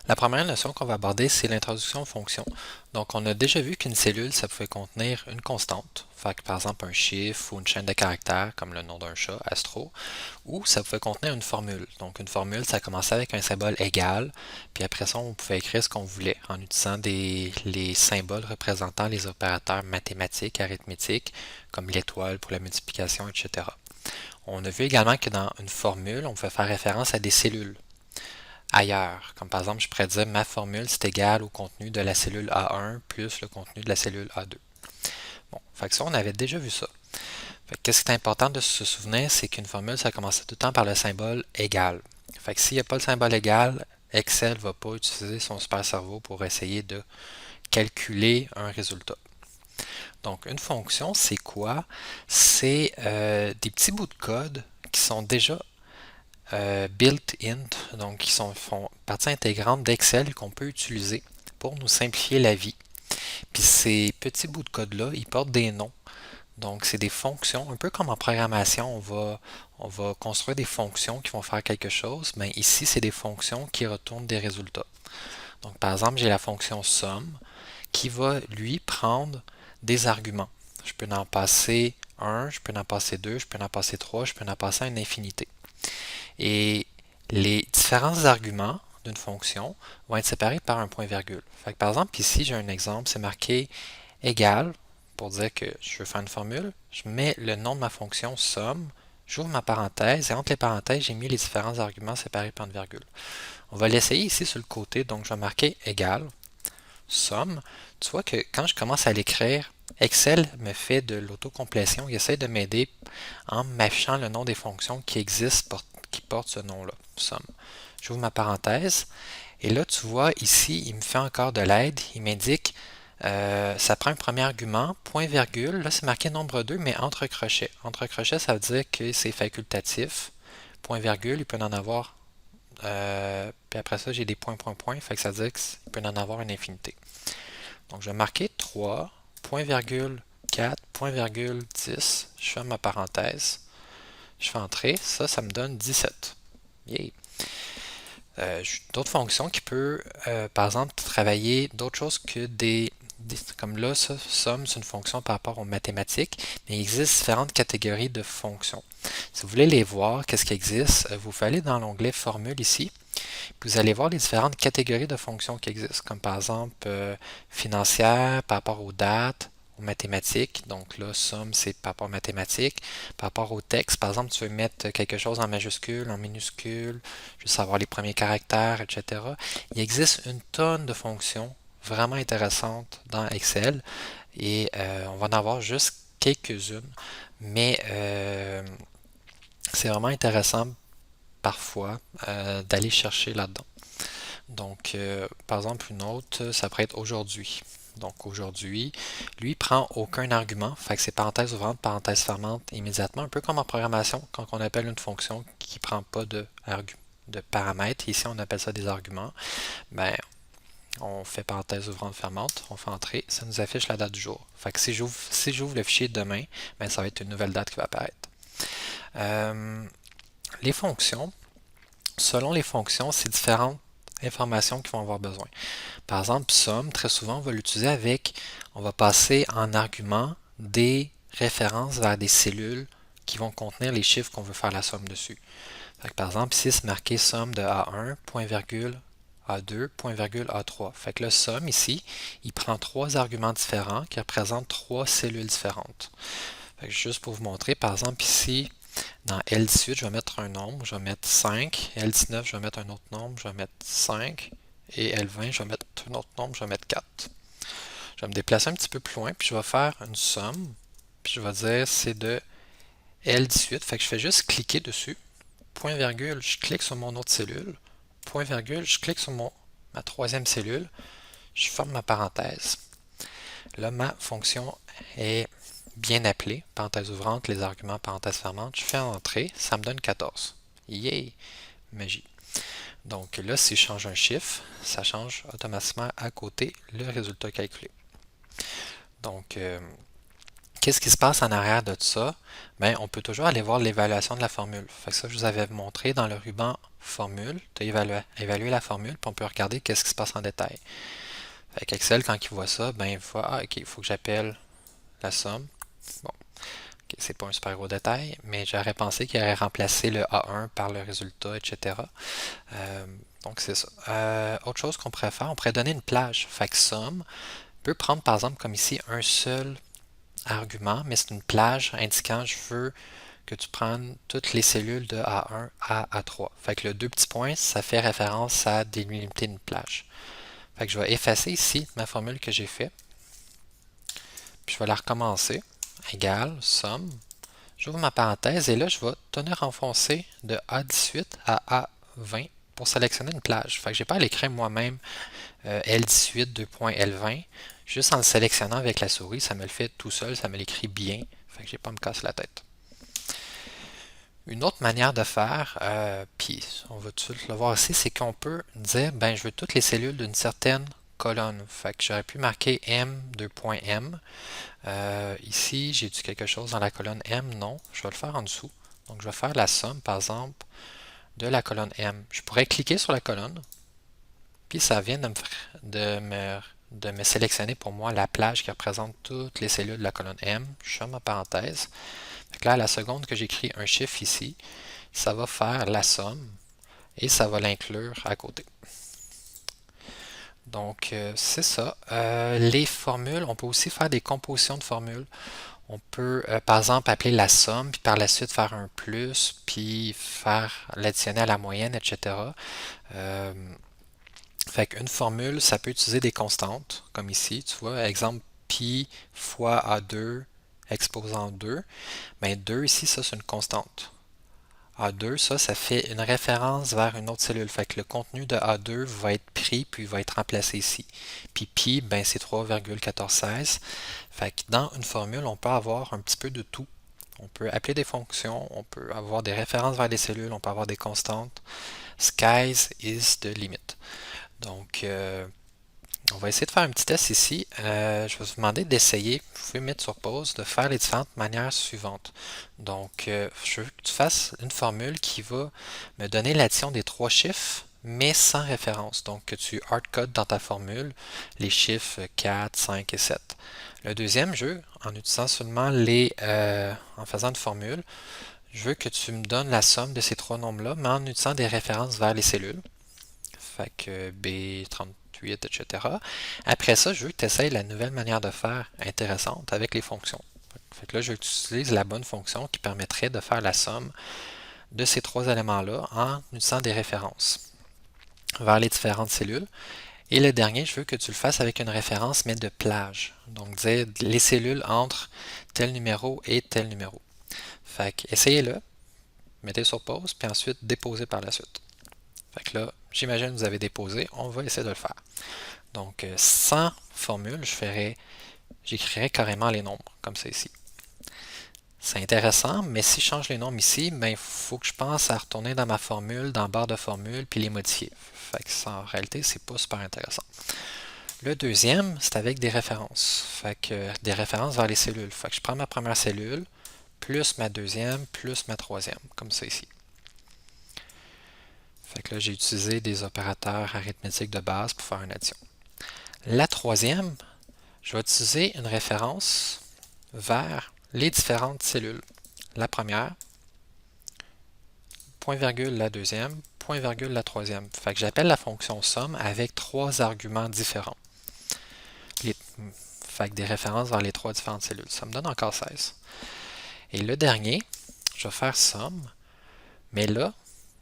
La première notion qu'on va aborder, c'est l'introduction aux fonctions. Donc, on a déjà vu qu'une cellule, ça pouvait contenir une constante, fait que, par exemple un chiffre ou une chaîne de caractères, comme le nom d'un chat, Astro, ou ça pouvait contenir une formule. Donc, une formule, ça commençait avec un symbole égal, puis après ça, on pouvait écrire ce qu'on voulait en utilisant les symboles représentant les opérateurs mathématiques, arithmétiques, comme l'étoile pour la multiplication, etc. On a vu également que dans une formule, on pouvait faire référence à des cellules ailleurs. Comme par exemple, je pourrais dire ma formule c'est égal au contenu de la cellule A1 plus le contenu de la cellule A2. Bon, fait que ça, on avait déjà vu ça. Qu'est-ce qui est important de se souvenir, c'est qu'une formule, ça commence tout le temps par le symbole égal. Fait que s'il n'y a pas le symbole égal, Excel ne va pas utiliser son super cerveau pour essayer de calculer un résultat. Donc, une fonction, c'est quoi? C'est des petits bouts de code qui sont déjà built-in, donc qui font partie intégrante d'Excel qu'on peut utiliser pour nous simplifier la vie. Puis ces petits bouts de code-là, ils portent des noms. Donc, c'est des fonctions, un peu comme en programmation, on va construire des fonctions qui vont faire quelque chose, mais ici, c'est des fonctions qui retournent des résultats. Donc, par exemple, j'ai la fonction somme qui va, lui, prendre des arguments. Je peux en passer un, je peux en passer deux, je peux en passer trois, je peux en passer à une infinité. Et les différents arguments d'une fonction vont être séparés par un point-virgule. Par exemple, ici, j'ai un exemple, c'est marqué égal, pour dire que je veux faire une formule. Je mets le nom de ma fonction somme, j'ouvre ma parenthèse, et entre les parenthèses, j'ai mis les différents arguments séparés par une virgule. On va l'essayer ici sur le côté, donc je vais marquer égal, somme. Tu vois que quand je commence à l'écrire, Excel me fait de l'autocomplétion, il essaie de m'aider en m'affichant le nom des fonctions qui existent qui portent ce nom-là, somme. J'ouvre ma parenthèse et là tu vois ici il me fait encore de l'aide, il m'indique ça prend un premier argument, point virgule, là c'est marqué nombre 2 mais entre crochets. Entre crochets ça veut dire que c'est facultatif, point virgule il peut en avoir puis après ça j'ai des points point point, fait que ça veut dire qu'il peut en avoir une infinité. Donc, je vais marquer 3, point virgule 4, point virgule 10. Je ferme ma parenthèse. Je fais entrer. Ça me donne 17. Yay! D'autres fonctions qui peuvent, par exemple, travailler d'autres choses que comme là, ça, somme, c'est une fonction par rapport aux mathématiques, mais il existe différentes catégories de fonctions. Si vous voulez les voir, qu'est-ce qui existe, vous allez dans l'onglet Formule ici, puis vous allez voir les différentes catégories de fonctions qui existent, comme par exemple financière, par rapport aux dates, aux mathématiques. Donc là, somme, c'est par rapport aux mathématiques. Par rapport au texte, par exemple, tu veux mettre quelque chose en majuscule, en minuscule, je veux savoir les premiers caractères, etc. Il existe une tonne de fonctions vraiment intéressantes dans Excel et on va en avoir juste quelques-unes, mais c'est vraiment intéressant parfois d'aller chercher là-dedans. Donc, par exemple, une autre, ça pourrait être aujourd'hui. Donc, aujourd'hui, lui, il prend aucun argument. Fait que c'est parenthèse ouvrante, parenthèse fermante immédiatement. Un peu comme en programmation, quand on appelle une fonction qui ne prend pas de paramètres. Ici, on appelle ça des arguments. Ben, on fait parenthèse ouvrante, fermante, on fait entrer, ça nous affiche la date du jour. Fait que si j'ouvre le fichier demain, ben, ça va être une nouvelle date qui va apparaître. Les fonctions, selon les fonctions, c'est différentes informations qu'ils vont avoir besoin. Par exemple, somme, très souvent, on va l'utiliser on va passer en argument des références vers des cellules qui vont contenir les chiffres qu'on veut faire la somme dessus. Par exemple, ici, c'est marqué somme de A1, point virgule, A2, point virgule, A3. Fait que le somme ici, il prend trois arguments différents qui représentent trois cellules différentes. Juste pour vous montrer, par exemple, ici, dans L18, je vais mettre un nombre, je vais mettre 5. L19, je vais mettre un autre nombre, je vais mettre 5. Et L20, je vais mettre un autre nombre, je vais mettre 4. Je vais me déplacer un petit peu plus loin, puis je vais faire une somme. Puis je vais dire c'est de L18. Fait que je fais juste cliquer dessus. Point virgule, je clique sur mon autre cellule. Point virgule, je clique sur ma troisième cellule. Je ferme ma parenthèse. Là, ma fonction est bien appelée. Parenthèse ouvrante, les arguments, parenthèse fermante. Je fais entrer, ça me donne 14. Yay! Magie. Donc là, si je change un chiffre, ça change automatiquement à côté le résultat calculé. Donc, qu'est-ce qui se passe en arrière de tout ça? Bien, on peut toujours aller voir l'évaluation de la formule. Fait que ça, je vous avais montré dans le ruban formule, tu as évalué la formule, puis on peut regarder qu'est-ce qui se passe en détail. Fait qu'Excel, quand il voit ça, ben il voit, ah, ok, il faut que j'appelle la somme. Bon, okay, c'est pas un super gros détail, mais j'aurais pensé qu'il aurait remplacé le A1 par le résultat, etc. Donc c'est ça. Autre chose qu'on pourrait faire, on pourrait donner une plage. Fait que somme peut prendre par exemple comme ici un seul argument, mais c'est une plage indiquant je veux que tu prennes toutes les cellules de A1 à A3. Fait que le deux petits points, ça fait référence à délimiter une plage. Fait que je vais effacer ici ma formule que j'ai faite. Puis je vais la recommencer. Égal, somme. J'ouvre ma parenthèse et là, je vais tenir enfoncé de A18 à A20 pour sélectionner une plage. Fait que j'ai pas à l'écrire moi-même L18, 2.L20. Juste en le sélectionnant avec la souris, ça me le fait tout seul, ça me l'écrit bien. Fait que j'ai pas à me casser la tête. Une autre manière de faire, puis on va tout de suite le voir ici, c'est qu'on peut dire, ben je veux toutes les cellules d'une certaine colonne. Fait que j'aurais pu marquer M, 2.M. Ici, j'ai dit quelque chose dans la colonne M, non. Je vais le faire en dessous. Donc je vais faire la somme, par exemple, de la colonne M. Je pourrais cliquer sur la colonne, puis ça vient de me sélectionner pour moi la plage qui représente toutes les cellules de la colonne M. Je ferme ma parenthèse. Donc là, à la seconde que j'écris un chiffre ici, ça va faire la somme et ça va l'inclure à côté. Donc, c'est ça. Les formules, on peut aussi faire des compositions de formules. On peut, par exemple, appeler la somme, puis par la suite faire un plus, puis faire l'additionner à la moyenne, etc. Fait qu'une formule, ça peut utiliser des constantes, comme ici, tu vois, exemple pi fois A2 exposant 2. Mais 2 ici, ça c'est une constante. A2, ça fait une référence vers une autre cellule. Fait que le contenu de A2 va être pris puis va être remplacé ici. Puis pi, ben c'est 3,1416. Fait que dans une formule, on peut avoir un petit peu de tout. On peut appeler des fonctions, on peut avoir des références vers les cellules, on peut avoir des constantes. Skies is the limit. Donc, on va essayer de faire un petit test ici. Je vais vous demander d'essayer, vous pouvez mettre sur pause, de faire les différentes manières suivantes. Donc, je veux que tu fasses une formule qui va me donner l'addition des trois chiffres, mais sans référence. Donc, que tu hardcode dans ta formule les chiffres 4, 5 et 7. Le deuxième jeu, en utilisant seulement en faisant une formule, je veux que tu me donnes la somme de ces trois nombres-là, mais en utilisant des références vers les cellules. Fait que B38, etc. Après ça, je veux que tu essayes la nouvelle manière de faire intéressante avec les fonctions. Fait que là, je veux que tu utilises la bonne fonction qui permettrait de faire la somme de ces trois éléments-là en utilisant des références vers les différentes cellules. Et le dernier, je veux que tu le fasses avec une référence, mais de plage. Donc, dire les cellules entre tel numéro et tel numéro. Fait que essayez-le, mettez sur pause, puis ensuite déposez par la suite. Fait que là, j'imagine que vous avez déposé, on va essayer de le faire. Donc, sans formule, j'écrirais carrément les nombres, comme ça ici. C'est intéressant, mais si je change les nombres ici, ben, il faut que je pense à retourner dans ma formule, dans barre de formule, puis les modifier. Fait que ça, en réalité, c'est pas super intéressant. Le deuxième, c'est avec des références. Fait que des références vers les cellules. Fait que je prends ma première cellule, plus ma deuxième, plus ma troisième, comme ça ici. Fait que là, j'ai utilisé des opérateurs arithmétiques de base pour faire une addition. La troisième, je vais utiliser une référence vers les différentes cellules. La première, point virgule la deuxième, point virgule la troisième. Fait que j'appelle la fonction somme avec trois arguments différents. Fait que des références vers les trois différentes cellules. Ça me donne encore 16. Et le dernier, je vais faire somme, mais là,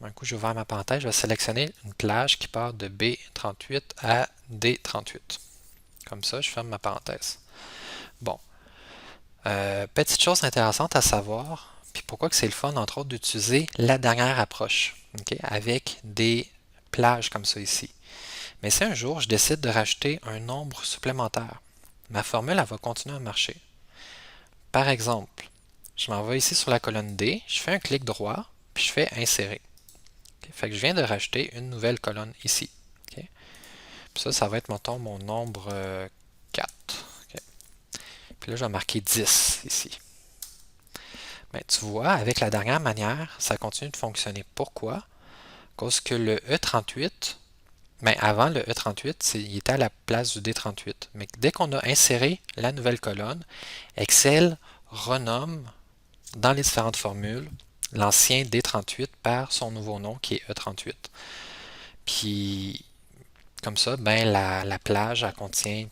un coup j'ai ouvert ma parenthèse, je vais sélectionner une plage qui part de B38 à D38. Comme ça, je ferme ma parenthèse. Bon. Petite chose intéressante à savoir, puis pourquoi que c'est le fun, entre autres, d'utiliser la dernière approche, avec des plages comme ça ici. Mais si un jour je décide de rajouter un nombre supplémentaire, ma formule elle va continuer à marcher. Par exemple, je m'en vais ici sur la colonne D, je fais un clic droit, puis je fais insérer. Fait que je viens de rajouter une nouvelle colonne ici. Puis ça va être, mettons, mon nombre 4. Puis là, je vais marquer 10 ici. Mais tu vois, avec la dernière manière, ça continue de fonctionner. Pourquoi? cause que le E38, mais avant le E38, il était à la place du D38. Mais dès qu'on a inséré la nouvelle colonne, Excel renomme dans les différentes formules l'ancien D38 par son nouveau nom qui est E38. Puis comme ça, ben la plage, elle contient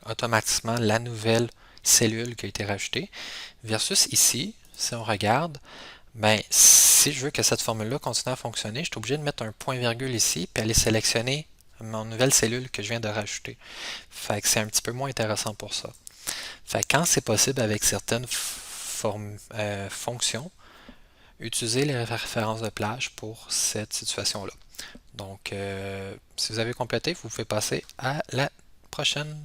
automatiquement la nouvelle cellule qui a été rajoutée. Versus ici, si on regarde, ben, si je veux que cette formule-là continue à fonctionner, je suis obligé de mettre un point-virgule ici, puis aller sélectionner mon nouvelle cellule que je viens de rajouter. Fait que c'est un petit peu moins intéressant pour ça. Fait que quand c'est possible avec certaines fonctions, utilisez les références de plage pour cette situation-là. Donc, si vous avez complété, vous pouvez passer à la prochaine